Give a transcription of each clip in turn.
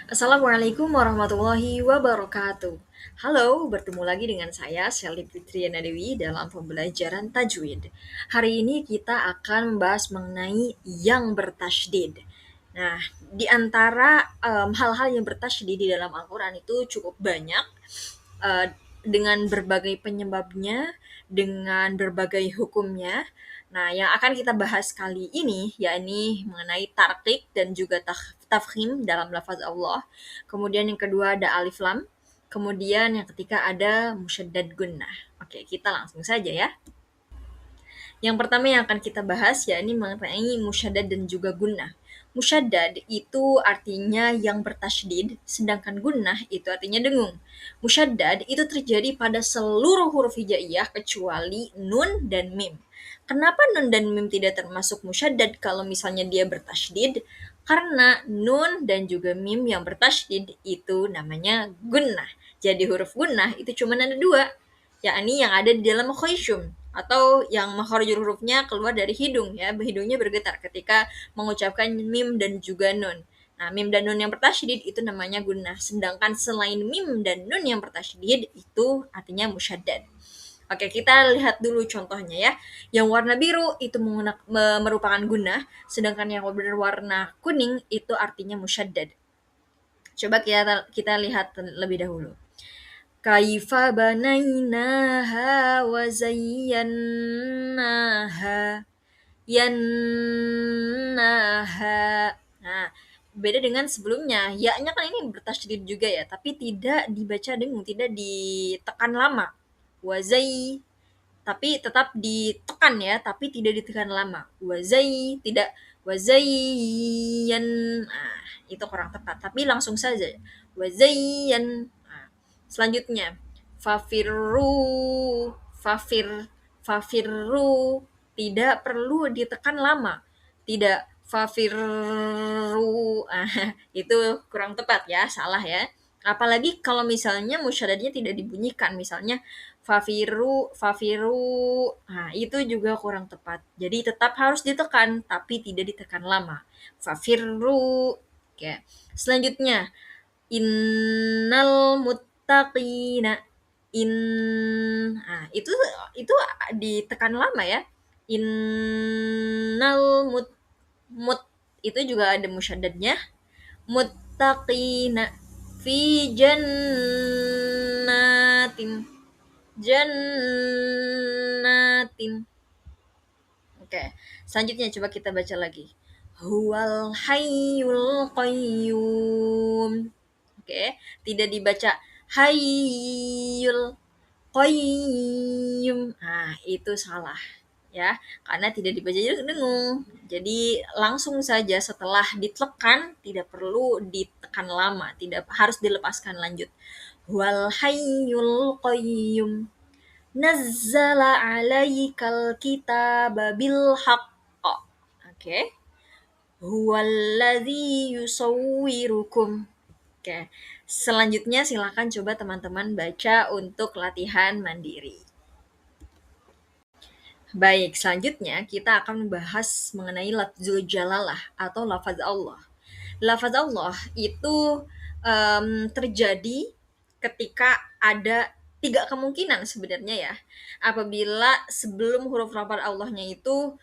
Assalamualaikum warahmatullahi wabarakatuh. Halo, bertemu lagi dengan saya Shelly Fitriana Dewi dalam pembelajaran tajwid. Hari ini kita akan membahas mengenai yang bertasydid. Nah, di antara hal-hal yang bertasydid di dalam Al-Quran itu cukup banyak, eh, dengan berbagai penyebabnya, dengan berbagai hukumnya. Nah, yang akan kita bahas kali ini yakni mengenai tarqiq dan juga tafkhim dalam lafaz Allah. Kemudian yang kedua ada alif lam. Kemudian yang ketiga ada musyaddad gunnah. Oke, kita langsung saja ya. Yang pertama yang akan kita bahas yakni mengenai musyaddad dan juga gunnah. Musyaddad itu artinya yang bertasydid, sedangkan gunnah itu artinya dengung. Musyaddad itu terjadi pada seluruh huruf hijaiyah kecuali nun dan mim. Kenapa nun dan mim tidak termasuk musyaddad kalau misalnya dia bertasydid? Karena nun dan juga mim yang bertasydid itu namanya gunnah. Jadi huruf gunnah itu cuma ada dua, yakni yang ada di dalam khayshum atau yang makhrajul hurufnya keluar dari hidung ya, hidungnya bergetar ketika mengucapkan mim dan juga nun. Nah, mim dan nun yang bertasydid itu namanya gunnah, sedangkan selain mim dan nun yang bertasydid itu artinya musyaddad. Oke, kita lihat dulu contohnya ya. Yang warna biru itu merupakan gunnah, sedangkan yang berwarna kuning itu artinya musyaddad. Coba kita lihat lebih dahulu. Kaifa banainaha wa zayyanaha yannaha. Nah, beda dengan sebelumnya. Ya-nya kan ini bertasydid juga ya, tapi tidak dibaca dengung, tidak ditekan lama. Wazai, tapi tetap ditekan ya, tapi tidak ditekan lama. Wazai, tidak wazayyan. Nah, itu kurang tepat, tapi langsung saja. Wazayyan. Nah, selanjutnya, fafirru, fafirru, tidak perlu ditekan lama. Tidak fafirru. Itu kurang tepat ya, salah ya. Apalagi kalau misalnya musyaddadnya tidak dibunyikan, misalnya fafiru, fafiru. Nah, itu juga kurang tepat. Jadi tetap harus ditekan, tapi tidak ditekan lama. Fafiru. Oke. Selanjutnya, innal muttaqina. In, nah, itu ditekan lama ya. Innal mut itu juga ada musyaddadnya. Muttaqina fi jannatin, jannatin. Oke, selanjutnya coba kita baca lagi. Huwal hayyul qayyum. Oke, tidak dibaca hayyul qayyum. Nah, itu salah ya, karena tidak dibaca dengung. Jadi langsung saja setelah ditekan, tidak perlu ditekan lama, tidak harus dilepaskan, lanjut. Wal hayyul qayyum nazzala 'alaikal kitaba bil haqq. Oke. Huwallazi yusawwirukum. Oke. Selanjutnya silakan coba teman-teman baca untuk latihan mandiri. Baik, selanjutnya kita akan membahas mengenai lafzul jalalah atau lafaz Allah. Lafaz Allah itu terjadi ketika ada tiga kemungkinan sebenarnya ya. Apabila sebelum huruf lafaz Allahnya itu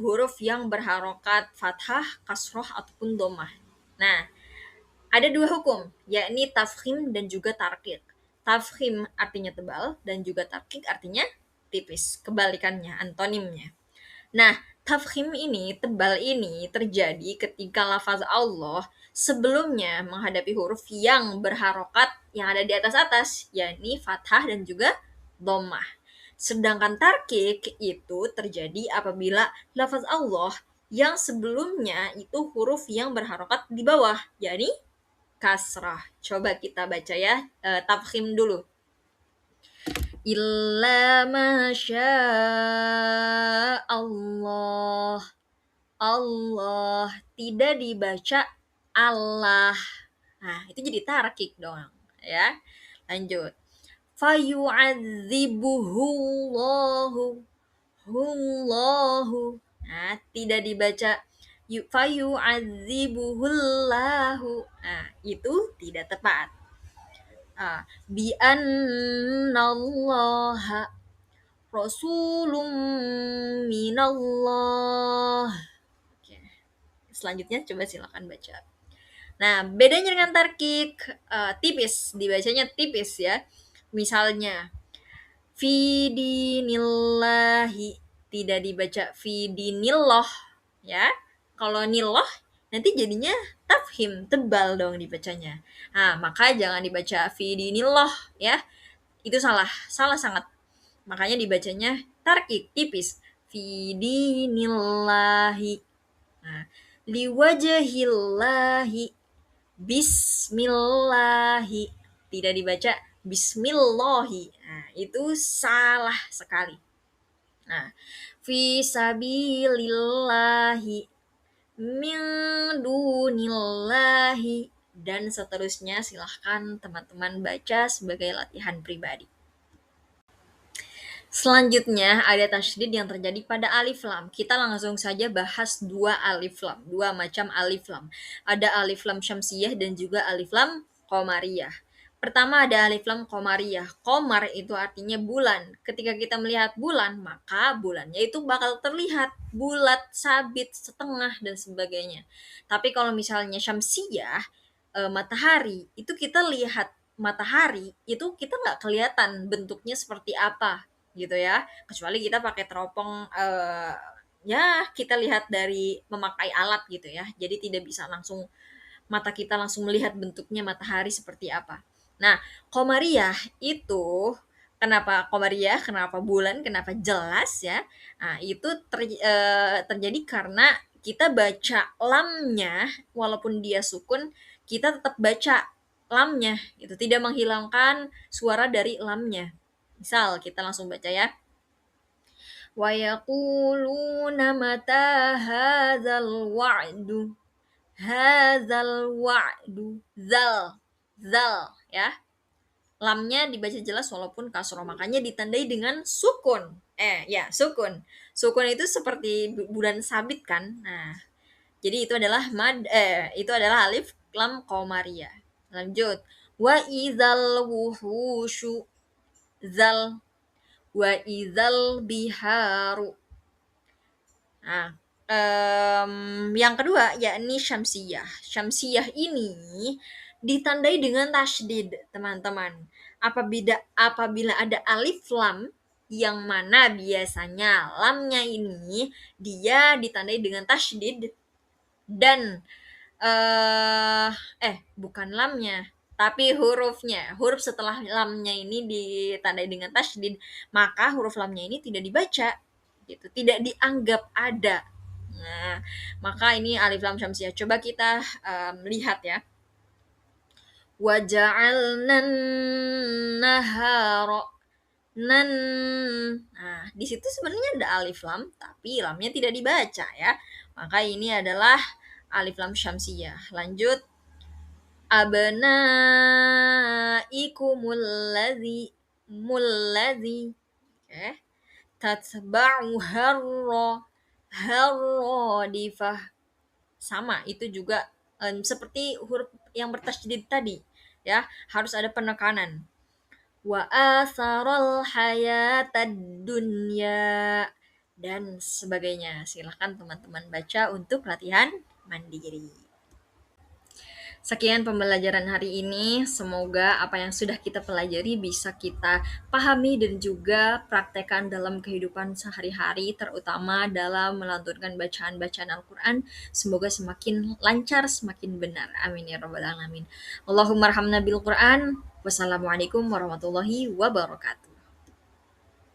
huruf yang berharokat fathah, kasroh ataupun domah. Nah, ada dua hukum, yakni tafkhim dan juga tarqiq. Tafkhim artinya tebal dan juga tarqiq artinya tipis, kebalikannya, antonimnya. Nah, tafkhim ini, tebal ini terjadi ketika lafaz Allah sebelumnya menghadapi huruf yang berharokat yang ada di atas-atas, yakni fathah dan juga dhammah. Sedangkan tarkik itu terjadi apabila lafaz Allah yang sebelumnya itu huruf yang berharokat di bawah, yakni kasrah. Coba kita baca ya, tafkhim dulu. Illa masya Allah. Allah, tidak dibaca Allah. Nah, itu jadi tarkik dong ya. Lanjut. Fayu'adzibuhu Allahu. Hullahu. Nah, tidak dibaca fayu'adzibuhullahu. Nah, itu tidak tepat. Bi annallaha rasulun minallah. Oke. Selanjutnya coba silakan baca. Nah, bedanya dengan tarkik tipis, dibacanya tipis ya. Misalnya fidinillahi, tidak dibaca fidinillah ya. Kalau nillah nanti jadinya tafhim, tebal dong dibacanya. Nah, maka jangan dibaca fidinillah ya. Itu salah, salah sangat. Makanya dibacanya tarkik, tipis. Fidinillahi. Nah, liwajahillahi, bismillahi, tidak dibaca bismillahi. Nah, itu salah sekali. Nah, fisabilillahi, min dunillahi, dan seterusnya. Silahkan teman-teman baca sebagai latihan pribadi. Selanjutnya ada tasydid yang terjadi pada alif lam. Kita langsung saja bahas dua alif lam, dua macam alif lam. Ada alif lam syamsiyah dan juga alif lam qamariyah. Pertama ada alif lam qamariyah. Qamar itu artinya bulan. Ketika kita melihat bulan, maka bulannya itu bakal terlihat bulat, sabit, setengah dan sebagainya. Tapi kalau misalnya syamsiyah, matahari, itu kita lihat matahari itu kita nggak kelihatan bentuknya seperti apa gitu ya, kecuali kita pakai teropong, ya kita lihat dari memakai alat gitu ya, jadi tidak bisa langsung mata kita langsung melihat bentuknya matahari seperti apa. Nah, Komariah itu kenapa Komariah, kenapa bulan, kenapa jelas ya? Nah, itu terjadi karena kita baca lamnya walaupun dia sukun, kita tetap baca lamnya itu tidak menghilangkan suara dari lamnya. Misal kita langsung baca ya. Wa yaquluna mata hadzal wa'du. Hadzal wa'du. Zal ya. Lamnya dibaca jelas walaupun kasroh, makanya ditandai dengan sukun. Sukun. Sukun itu seperti bulan sabit kan. Nah, jadi itu adalah alif lam qamariyah. Lanjut. Wa idzal wuhusyu zal, wa idzal biharu. Nah, yang kedua yakni syamsiyah. Syamsiyah ini ditandai dengan tasydid, teman-teman. Apabila ada alif lam yang mana biasanya lamnya ini dia ditandai dengan tasydid dan bukan lamnya, tapi hurufnya. Huruf setelah lamnya ini ditandai dengan tasydid, maka huruf lamnya ini tidak dibaca, gitu, tidak dianggap ada. Nah, maka ini alif lam syamsiyah. Coba kita lihat ya. Waja'alnan nahara nan. Nah, di situ sebenarnya ada alif lam, tapi lamnya tidak dibaca ya. Maka ini adalah alif lam syamsiyah. Lanjut. Abnaikumul ladzi mulladzi. Tatba'u harradifah. Sama, itu juga seperti huruf yang bertasydid tadi ya, harus ada penekanan. Wa atharal hayatad dunya dan sebagainya. Silahkan teman-teman baca untuk latihan mandiri. Sekian pembelajaran hari ini. Semoga apa yang sudah kita pelajari bisa kita pahami dan juga praktekkan dalam kehidupan sehari-hari, terutama dalam melantunkan bacaan-bacaan Al-Quran. Semoga semakin lancar, semakin benar. Amin ya rabbal alamin. Allahumma arhamna bil Quran. Wassalamualaikum warahmatullahi wabarakatuh.